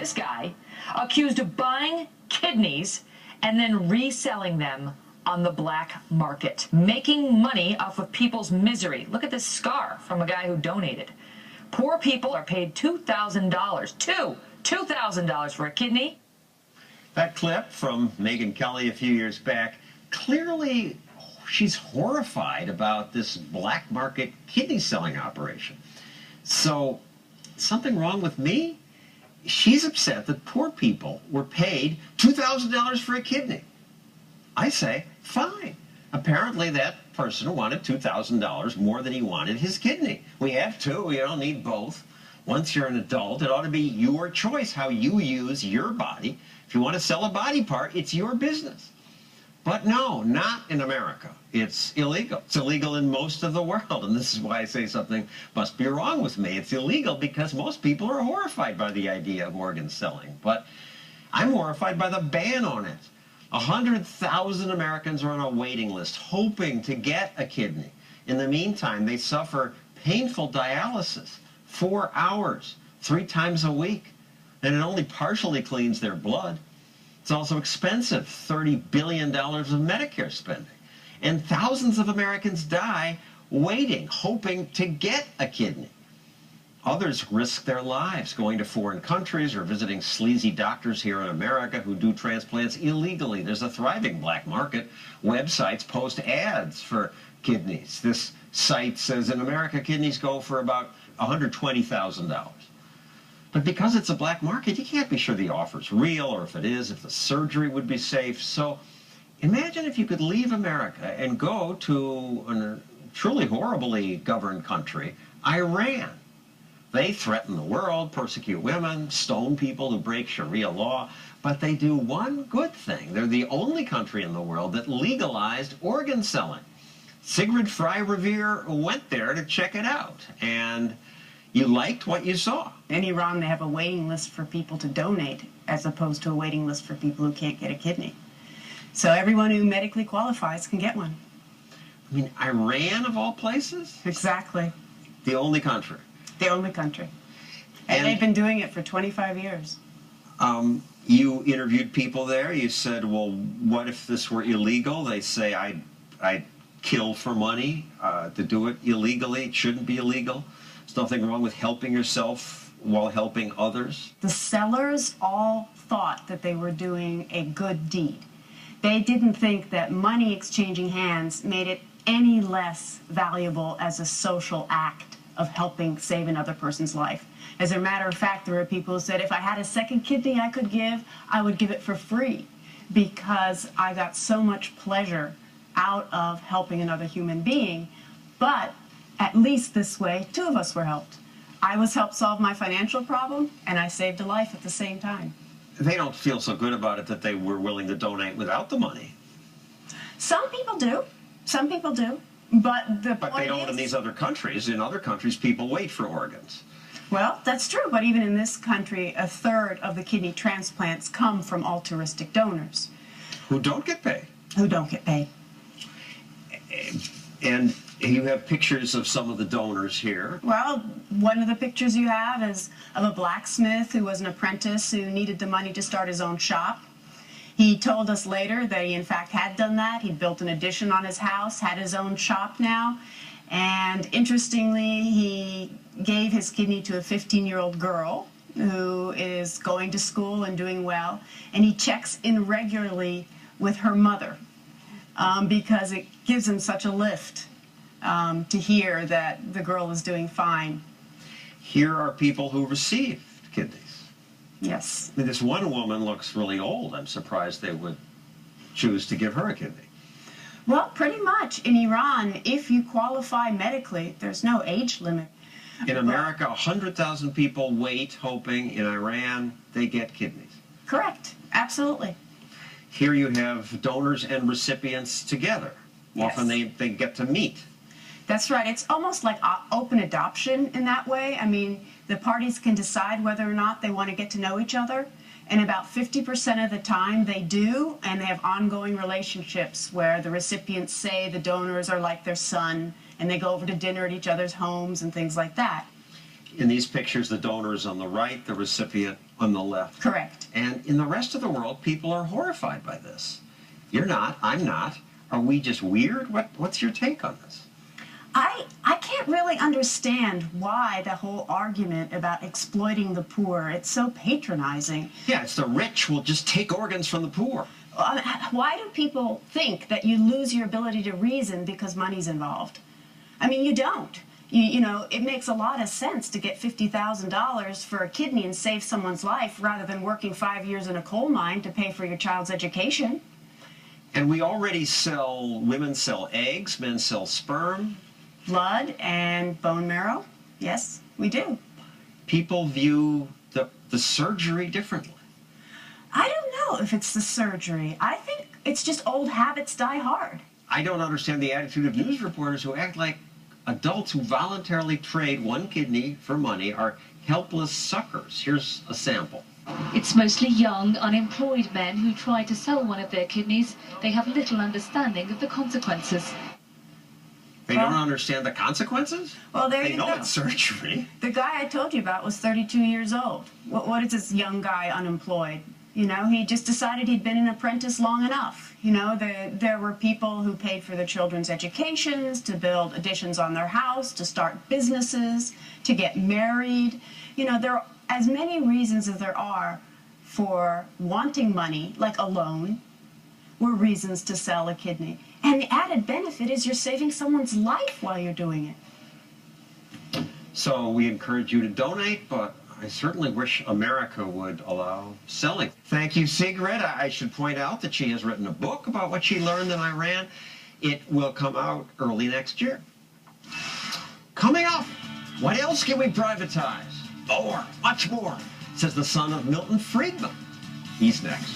this guy accused of buying kidneys and then reselling them on the black market, making money off of people's misery. Look at this scar from a guy who donated. Poor people are paid $2,000, $2,000 for a kidney. That clip from Megyn Kelly a few years back, clearly she's horrified about this black market kidney selling operation. So, something wrong with me? She's upset that poor people were paid $2,000 for a kidney. I say, fine. Apparently that person wanted $2,000 more than he wanted his kidney. We have two, we don't need both. Once you're an adult, it ought to be your choice how you use your body. If you want to sell a body part, it's your business. But no, not in America. It's illegal. It's illegal in most of the world, and this is why I say something must be wrong with me. It's illegal because most people are horrified by the idea of organ selling, but I'm horrified by the ban on it. 100,000 Americans are on a waiting list hoping to get a kidney. In the meantime, they suffer painful dialysis, 4 hours, 3 times a week, and it only partially cleans their blood. It's also expensive, $30 billion of Medicare spending. And thousands of Americans die waiting, hoping to get a kidney. Others risk their lives going to foreign countries or visiting sleazy doctors here in America who do transplants illegally. There's a thriving black market. Websites post ads for kidneys. This site says in America, kidneys go for about $120,000. But because it's a black market, you can't be sure the offer's real, or if it is, if the surgery would be safe. So imagine if you could leave America and go to a truly horribly governed country, Iran. They threaten the world, persecute women, stone people who break Sharia law, but they do one good thing. They're the only country in the world that legalized organ selling. Sigrid Frey Revere went there to check it out, and you liked what you saw. In Iran, they have a waiting list for people to donate as opposed to a waiting list for people who can't get a kidney. So everyone who medically qualifies can get one. I mean, Iran of all places? Exactly. The only country. The only country. And they've been doing it for 25 years. You interviewed people there. You said, well, what if this were illegal? They say, I'd kill for money to do it illegally. It shouldn't be illegal. There's nothing wrong with helping yourself while helping others. The sellers all thought that they were doing a good deed. They didn't think that money exchanging hands made it any less valuable as a social act of helping save another person's life. As a matter of fact, there were people who said, if I had a second kidney I could give, I would give it for free because I got so much pleasure out of helping another human being. But at least this way, 2 of us were helped. I was helped solve my financial problem, and I saved a life at the same time. They don't feel so good about it that they were willing to donate without the money. Some people do. Some people do. But they don't in these other countries. In other countries, people wait for organs. Well, that's true, but even in this country, 1/3 of the kidney transplants come from altruistic donors. Who don't get paid. Who don't get paid. And you have pictures of some of the donors here. Well, one of the pictures you have is of a blacksmith who was an apprentice who needed the money to start his own shop. He told us later that he in fact had done that. He'd built an addition on his house, had his own shop now, and interestingly, he gave his kidney to a 15-year-old girl who is going to school and doing well, and he checks in regularly with her mother because it gives him such a lift to hear that the girl is doing fine. Here are people who received kidneys. Yes. I mean, this one woman looks really old. I'm surprised they would choose to give her a kidney. Well, pretty much. In Iran, if you qualify medically, there's no age limit. In America, 100,000 people wait, hoping. In Iran, they get kidneys. Correct. Absolutely. Here you have donors and recipients together. Yes. Often they get to meet. That's right. It's almost like open adoption in that way. I mean, the parties can decide whether or not they want to get to know each other. And about 50% of the time they do, and they have ongoing relationships where the recipients say the donors are like their son, and they go over to dinner at each other's homes and things like that. In these pictures, the donor is on the right, the recipient on the left. Correct. And in the rest of the world, people are horrified by this. You're not, I'm not. Are we just weird? What's your take on this? I can't really understand why the whole argument about exploiting the poor, it's so patronizing. Yeah, it's the rich will just take organs from the poor. Why do people think that you lose your ability to reason because money's involved? I mean, you don't. You know, it makes a lot of sense to get $50,000 for a kidney and save someone's life rather than working 5 years in a coal mine to pay for your child's education. And we already sell, women sell eggs, men sell sperm. Blood and bone marrow. Yes, we do. People view the surgery differently. I don't know if it's the surgery. I think it's just old habits die hard. I don't understand the attitude of news reporters who act like adults who voluntarily trade one kidney for money are helpless suckers. Here's a sample. It's mostly young, unemployed men who try to sell one of their kidneys. They have little understanding of the consequences. They don't understand the consequences? Well, there they you know go. It's surgery. The guy I told you about was 32 years old. What is this young guy unemployed? You know, he just decided he'd been an apprentice long enough. You know, there were people who paid for their children's educations, to build additions on their house, to start businesses, to get married. You know, there are as many reasons as there are for wanting money, like a loan, were reasons to sell a kidney. And the added benefit is you're saving someone's life while you're doing it. So we encourage you to donate, but I certainly wish America would allow selling. Thank you, Sigrid. I should point out that she has written a book about what she learned in Iran. It will come out early next year. Coming up, what else can we privatize? More, much more, says the son of Milton Friedman. He's next.